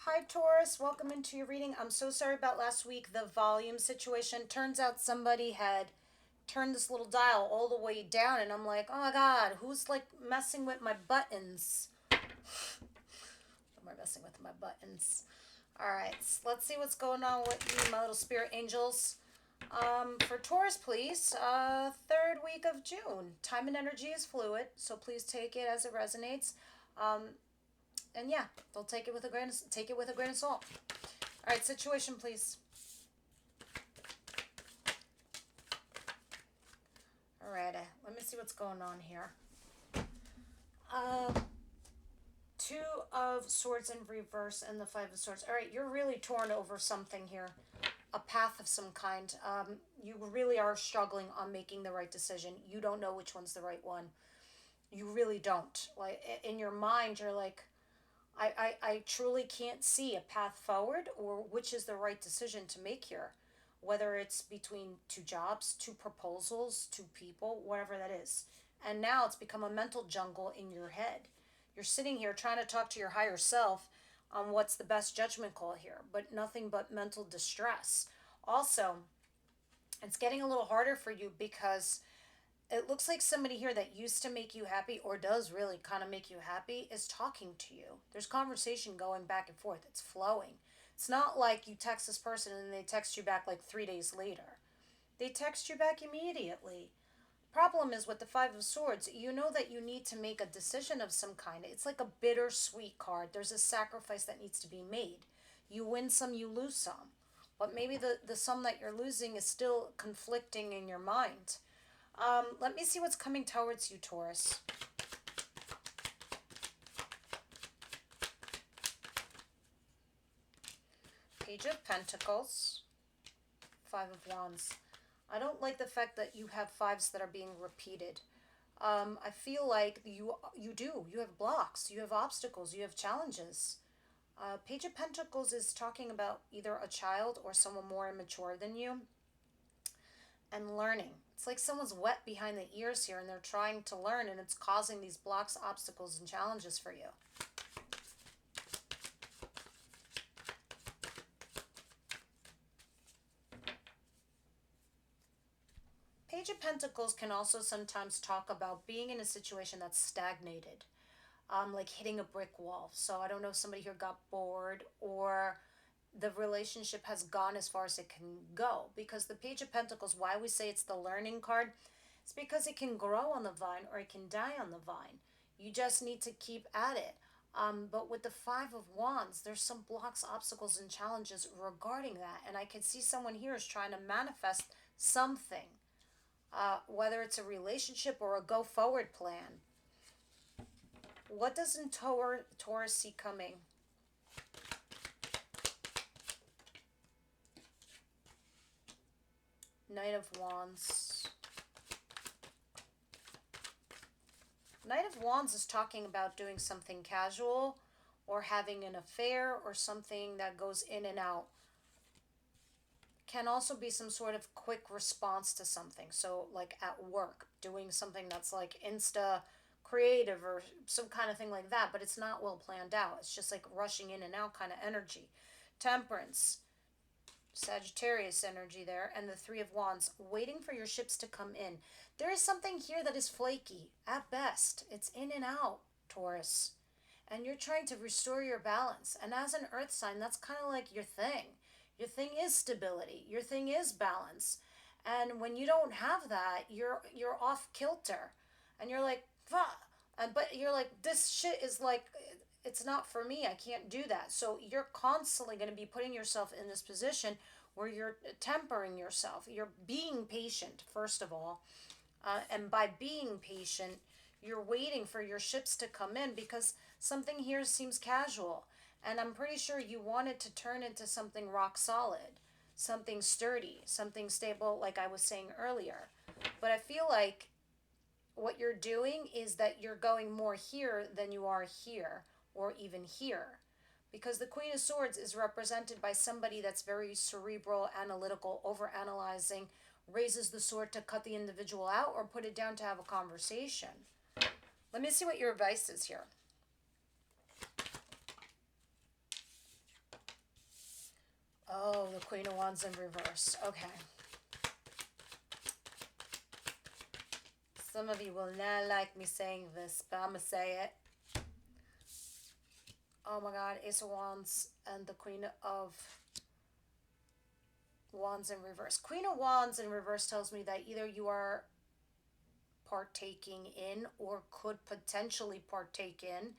Hi, Taurus. Welcome into your reading. I'm so sorry about last week, the volume situation. Turns out somebody had turned this little dial all the way down, and I'm like, oh my god, who's like messing with my buttons? Am I messing with my buttons? All right, so let's see what's going on with you, my little spirit angels. For Taurus, please, third week of June. Time and energy is fluid, so please take it as it resonates. And yeah, they'll take it with a grain of salt. All right, situation, please. All right, let me see what's going on here. Uh, Two of Swords in reverse and the Five of Swords. All right, you're really torn over something here, a path of some kind. You really are struggling on making the right decision. You don't know which one's the right one. You really don't. Like in your mind, you're like, I truly can't see a path forward or which is the right decision to make here. Whether it's between two jobs, two proposals, two people, whatever that is. And now it's become a mental jungle in your head. You're sitting here trying to talk to your higher self on what's the best judgment call here, but nothing but mental distress. Also, it's getting a little harder for you because it looks like somebody here that used to make you happy or does really kind of make you happy is talking to you. There's conversation going back and forth. It's flowing. It's not like you text this person and they text you back like 3 days later. They text you back immediately. Problem is with the Five of Swords, you know that you need to make a decision of some kind. It's like a bittersweet card. There's a sacrifice that needs to be made. You win some, you lose some. But maybe the sum that you're losing is still conflicting in your mind. Let me see what's coming towards you, Taurus. Page of Pentacles, Five of Wands. I don't like the fact that you have fives that are being repeated. I feel like you have blocks, you have obstacles, you have challenges. Page of Pentacles is talking about either a child or someone more immature than you and learning. It's like someone's wet behind the ears here and they're trying to learn and it's causing these blocks, obstacles, and challenges for you. Page of Pentacles can also sometimes talk about being in a situation that's stagnated, like hitting a brick wall. So I don't know if somebody here got bored or the relationship has gone as far as it can go. Because the Page of Pentacles, why we say it's the learning card, it's because it can grow on the vine or it can die on the vine. You just need to keep at it. But with the Five of Wands, there's some blocks, obstacles, and challenges regarding that. And I can see someone here is trying to manifest something, whether it's a relationship or a go forward plan. What doesn't Taurus see coming? Knight of Wands. Knight of Wands is talking about doing something casual or having an affair or something that goes in and out. Can also be some sort of quick response to something. So like at work, doing something that's like Insta creative or some kind of thing like that, but it's not well planned out. It's just like rushing in and out kind of energy. Temperance, Sagittarius energy there, and the Three of Wands, waiting for your ships to come in. There is something here that is flaky at best. It's in and out, Taurus. And you're trying to restore your balance. And as an earth sign, that's kind of like your thing. Your thing is stability. Your thing is balance. And when you don't have that, you're off kilter. And you're like, fuck. But you're like, this shit is like, it's not for me. I can't do that. So you're constantly going to be putting yourself in this position where you're tempering yourself. You're being patient, first of all. And by being patient, you're waiting for your ships to come in because something here seems casual. And I'm pretty sure you want it to turn into something rock solid, something sturdy, something stable, like I was saying earlier. But I feel like what you're doing is that you're going more here than you are here or even here. Because the Queen of Swords is represented by somebody that's very cerebral, analytical, overanalyzing, raises the sword to cut the individual out or put it down to have a conversation. Let me see what your advice is here. Queen of Wands in reverse. Okay. Some of you will not like me saying this, but I'm going to say it. Oh my God, Ace of Wands and the Queen of Wands in reverse. Queen of Wands in reverse tells me that either you are partaking in or could potentially partake in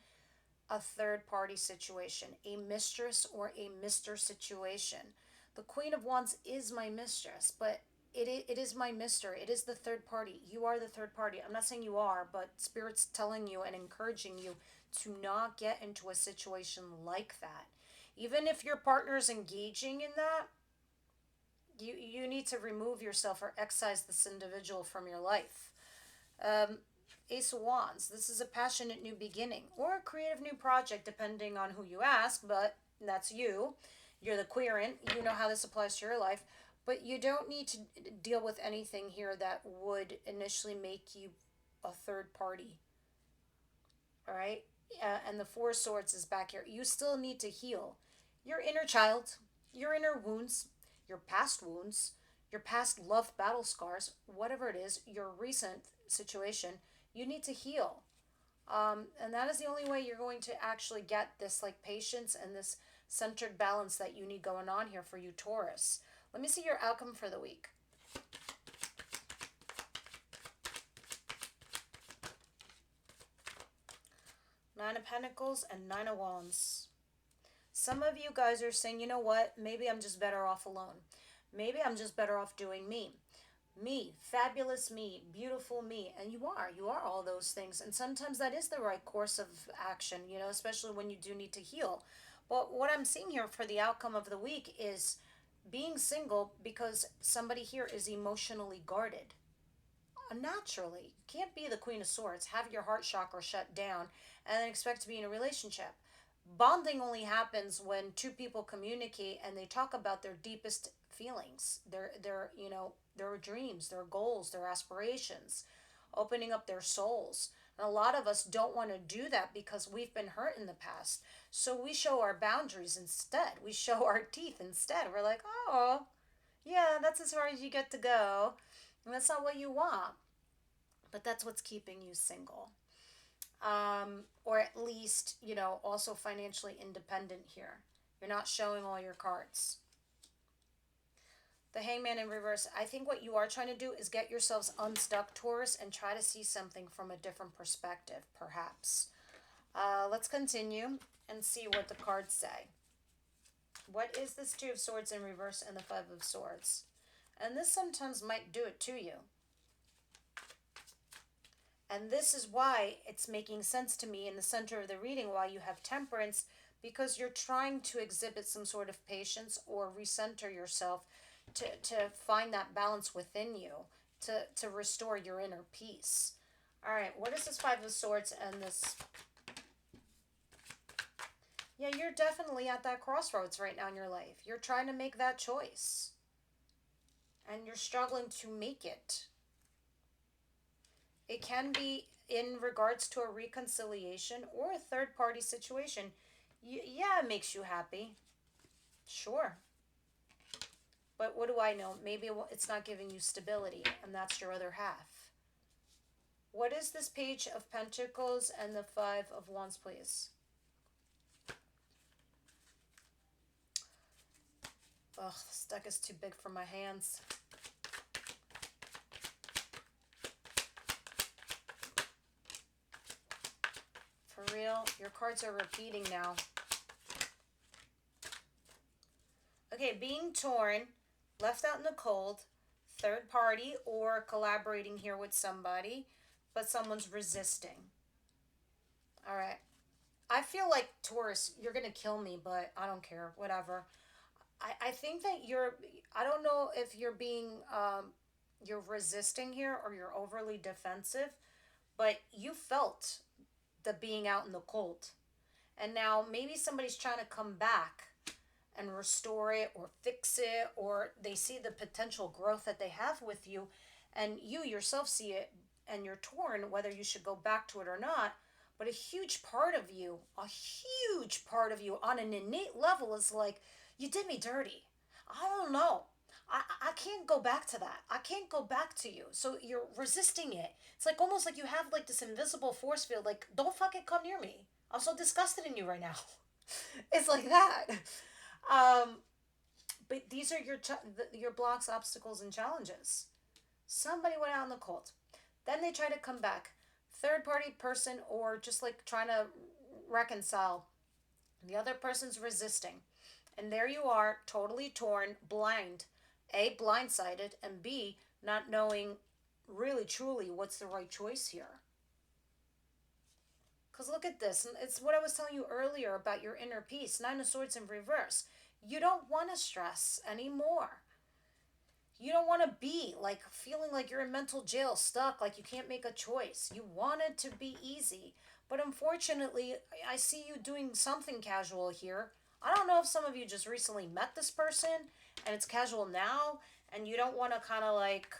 a third party situation, a mistress or a mister situation. The Queen of Wands is my mistress, but it is my mister. It is the third party. You are the third party. I'm not saying you are, but Spirit's telling you and encouraging you to not get into a situation like that. Even if your partner is engaging in that, you need to remove yourself or excise this individual from your life. Um, Ace of Wands. This is a passionate new beginning or a creative new project, depending on who you ask, but that's you. You're the querent. You know how this applies to your life. But you don't need to deal with anything here that would initially make you a third party. All right? And the Four of Swords is back here. You still need to heal your inner child, your inner wounds, your past love battle scars, whatever it is, your recent situation, you need to heal. And that is the only way you're going to actually get this like patience and this centered balance that you need going on here for you, Taurus. Let me see your outcome for the week. Nine of Pentacles and Nine of Wands. Some of you guys are saying, you know what, maybe I'm just better off alone. Maybe I'm just better off doing me. Me, fabulous me, beautiful me. And you are all those things. And sometimes that is the right course of action, you know, especially when you do need to heal. But what I'm seeing here for the outcome of the week is being single because somebody here is emotionally guarded. Naturally, you can't be the Queen of Swords, have your heart chakra shut down, and then expect to be in a relationship. Bonding only happens when two people communicate and they talk about their deepest feelings, their dreams, their goals, their aspirations, opening up their souls. And a lot of us don't want to do that because we've been hurt in the past. So we show our boundaries instead. We show our teeth instead. We're like, oh, yeah, that's as far as you get to go. And that's not what you want. But that's what's keeping you single. Or at least, also financially independent here. You're not showing all your cards. The Hangman in reverse. I think what you are trying to do is get yourselves unstuck, Taurus, and try to see something from a different perspective, perhaps. Let's continue and see what the cards say. What is this Two of Swords in reverse and the Five of Swords? And this sometimes might do it to you. And this is why it's making sense to me in the center of the reading why you have Temperance, because you're trying to exhibit some sort of patience or recenter yourself to find that balance within you, to restore your inner peace. All right, what is this Five of Swords and this? Yeah, you're definitely at that crossroads right now in your life. You're trying to make that choice. And you're struggling to make it. It can be in regards to a reconciliation or a third party situation. Yeah, it makes you happy. Sure. But what do I know? Maybe it's not giving you stability, and that's your other half. What is this Page of Pentacles and the Five of Wands, please? Ugh, this deck is too big for my hands. For real, your cards are repeating now. Okay, being torn, left out in the cold, third party or collaborating here with somebody, but someone's resisting. All right. I feel like, Taurus, you're going to kill me, but I don't care. Whatever. I think that I don't know if you're you're resisting here or you're overly defensive, but you felt the being out in the cold. And now maybe somebody's trying to come back and restore it or fix it, or they see the potential growth that they have with you, and you yourself see it, and you're torn whether you should go back to it or not. But a huge part of you on an innate level is like, you did me dirty. I don't know. I can't go back to that. I can't go back to you. So you're resisting it. It's like almost like you have like this invisible force field. Like, don't fucking come near me. I'm so disgusted in you right now. It's like that. Um, but these are your blocks, obstacles, and challenges. Somebody went out in the cold. Then they try to come back. Third party person, or just like trying to reconcile. The other person's resisting. And there you are, totally torn, blind. A, blindsided, and B, not knowing really truly what's the right choice here. Because look at this. It's what I was telling you earlier about your inner peace. Nine of Swords in reverse. You don't want to stress anymore. You don't want to be like feeling like you're in mental jail, stuck, like you can't make a choice. You want it to be easy. But unfortunately, I see you doing something casual here. I don't know if some of you just recently met this person and it's casual now and you don't want to kind of like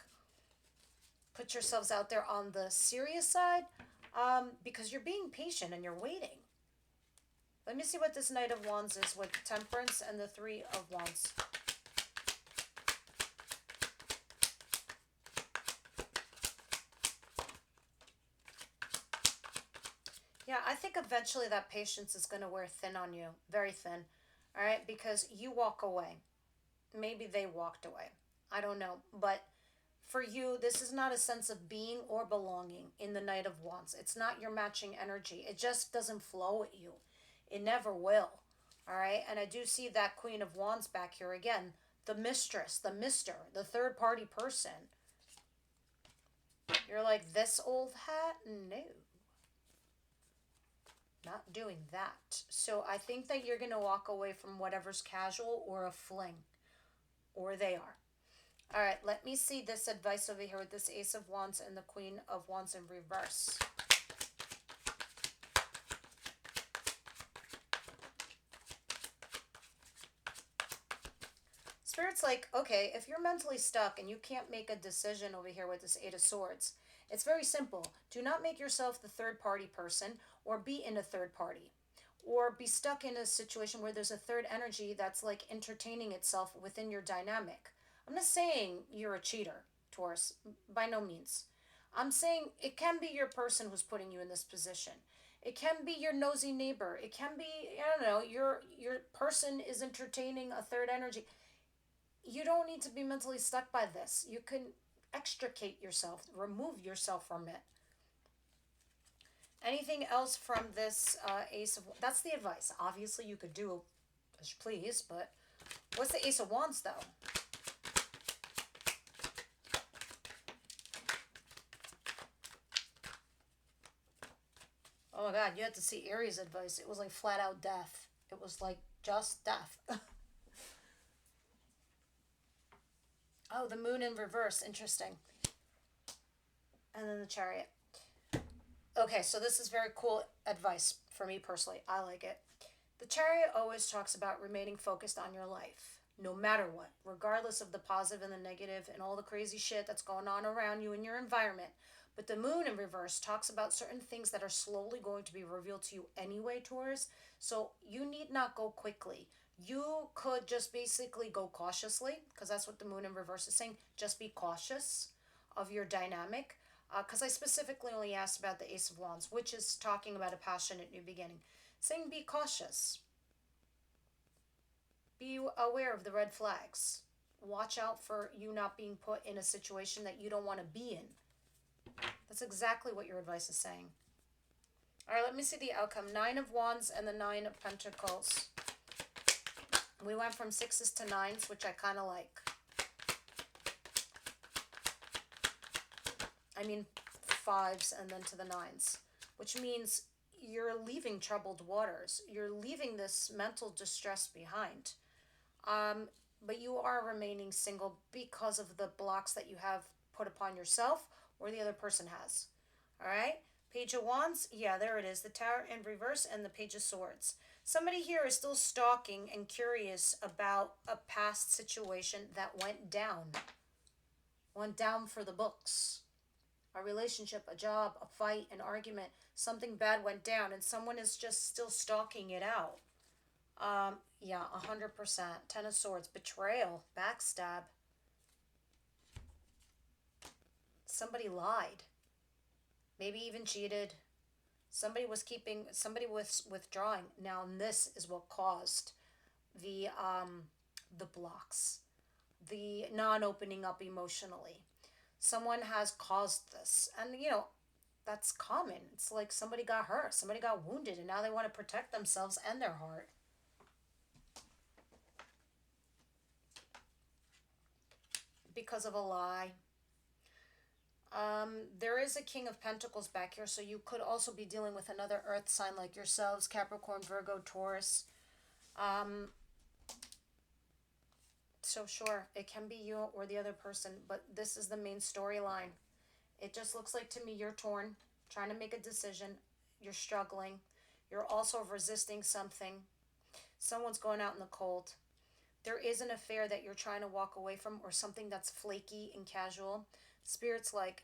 put yourselves out there on the serious side because you're being patient and you're waiting. Let me see what this Knight of Wands is with Temperance and the Three of Wands. Yeah, I think eventually that patience is going to wear thin on you, very thin. All right, because you walk away. Maybe they walked away. I don't know. But for you, this is not a sense of being or belonging in the Knight of Wands. It's not your matching energy. It just doesn't flow at you. It never will. All right, and I do see that Queen of Wands back here again. The mistress, the mister, the third party person. You're like, this old hat? No. Not doing that. So I think that you're going to walk away from whatever's casual or a fling, or they are. All right, let me see this advice over here with this Ace of Wands and the Queen of Wands in reverse. Spirit's like, okay, if you're mentally stuck and you can't make a decision over here with this Eight of Swords, it's very simple. Do not make yourself the third party person or be in a third party or be stuck in a situation where there's a third energy that's like entertaining itself within your dynamic. I'm not saying you're a cheater, Taurus, by no means. I'm saying it can be your person who's putting you in this position. It can be your nosy neighbor. It can be, I don't know, your person is entertaining a third energy. You don't need to be mentally stuck by this. You can extricate yourself, remove yourself from it. Anything else from this Ace of Wands? That's the advice. Obviously, you could do as you please, but what's the Ace of Wands, though? Oh my god, you had to see Aries' advice. It was like flat out death. It was like just death. Oh, the moon in reverse. Interesting. And then the chariot. Okay, so this is very cool advice for me personally. I like it. The chariot always talks about remaining focused on your life, no matter what, regardless of the positive and the negative and all the crazy shit that's going on around you in your environment. But the moon in reverse talks about certain things that are slowly going to be revealed to you anyway, Taurus. So you need not go quickly. You could just basically go cautiously, because that's what the moon in reverse is saying. Just be cautious of your dynamic. Because I specifically only asked about the Ace of Wands, which is talking about a passionate new beginning. Saying be cautious. Be aware of the red flags. Watch out for you not being put in a situation that you don't want to be in. That's exactly what your advice is saying. All right, let me see the outcome. Nine of Wands and the Nine of Pentacles. We went from sixes to nines, which I kind of like. I mean, fives and then to the nines, which means you're leaving troubled waters. You're leaving this mental distress behind. But you are remaining single because of the blocks that you have put upon yourself or the other person has. All right? Page of Wands, yeah, there it is. The Tower in reverse and the Page of Swords. Somebody here is still stalking and curious about a past situation that went down. Went down for the books. A relationship, a job, a fight, an argument, something bad went down, and someone is just still stalking it out. Yeah, 100%. Ten of Swords, betrayal, backstab. Somebody lied. Maybe even cheated. Somebody was withdrawing. Now, this is what caused the blocks, the non-opening up emotionally. Someone has caused this, and that's common. It's like somebody got hurt, somebody got wounded, and now they want to protect themselves and their heart because of a lie. There is a King of Pentacles back here, so you could also be dealing with another Earth sign like yourselves, Capricorn, Virgo, Taurus. Um, so sure, it can be you or the other person, but this is the main storyline. It just looks like to me you're torn, trying to make a decision. You're struggling. You're also resisting something. Someone's going out in the cold. There is an affair that you're trying to walk away from, or something that's flaky and casual. Spirits like,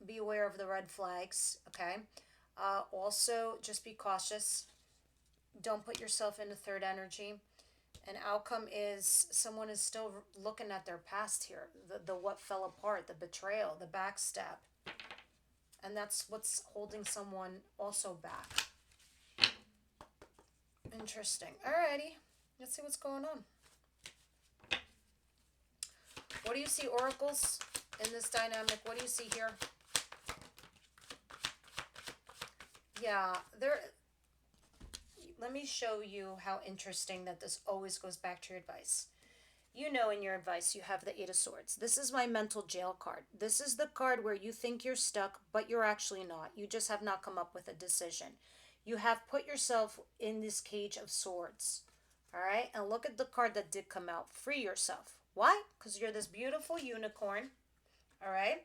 be aware of the red flags, okay? Also, just be cautious. Don't put yourself into third energy. An outcome is someone is still looking at their past here. The what fell apart, the betrayal, the backstab. And that's what's holding someone also back. Interesting. Alrighty. Let's see what's going on. What do you see, oracles, in this dynamic? What do you see here? Yeah, let me show you how interesting that this always goes back to your advice. You know, in your advice, you have the Eight of Swords. This is my mental jail card. This is the card where you think you're stuck, but you're actually not. You just have not come up with a decision. You have put yourself in this cage of swords. All right? And look at the card that did come out. Free yourself. Why? Because you're this beautiful unicorn. All right?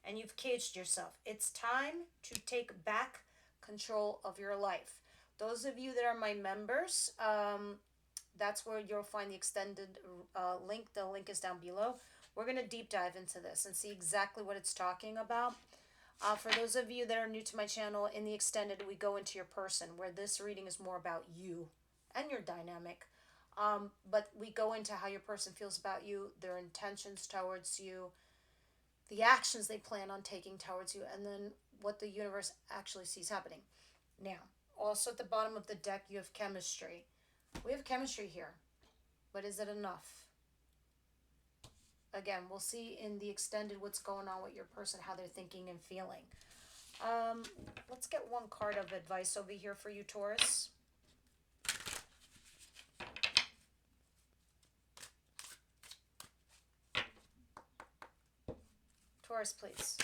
And you've caged yourself. It's time to take back control of your life. Those of you that are my members, that's where you'll find the extended link. The link is down below. We're going to deep dive into this and see exactly what it's talking about. For those of you that are new to my channel, in the extended, we go into your person, where this reading is more about you and your dynamic. But we go into how your person feels about you, their intentions towards you, the actions they plan on taking towards you, and then what the universe actually sees happening. Now, also at the bottom of the deck, you have chemistry. We have chemistry here, but is it enough? Again, we'll see in the extended what's going on with your person, how they're thinking and feeling. Let's get one card of advice over here for you, Taurus. Taurus, please.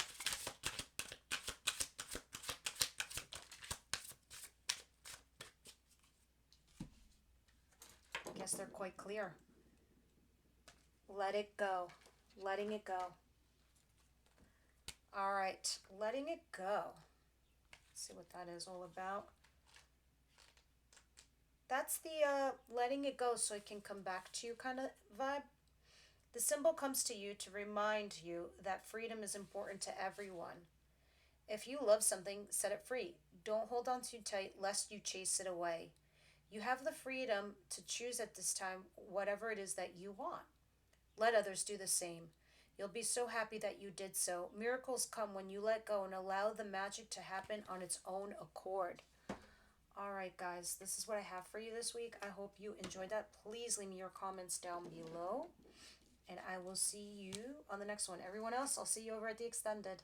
I guess they're quite clear. Let it go. Letting it go. All right, letting it go. Let's see what that is all about. That's the letting it go so it can come back to you kind of vibe. The symbol comes to you to remind you that freedom is important to everyone. If you love something, set it free. Don't hold on too tight lest you chase it away. You have the freedom to choose at this time whatever it is that you want. Let others do the same. You'll be so happy that you did so. Miracles come when you let go and allow the magic to happen on its own accord. All right, guys, this is what I have for you this week. I hope you enjoyed that. Please leave me your comments down below, and I will see you on the next one. Everyone else, I'll see you over at the extended.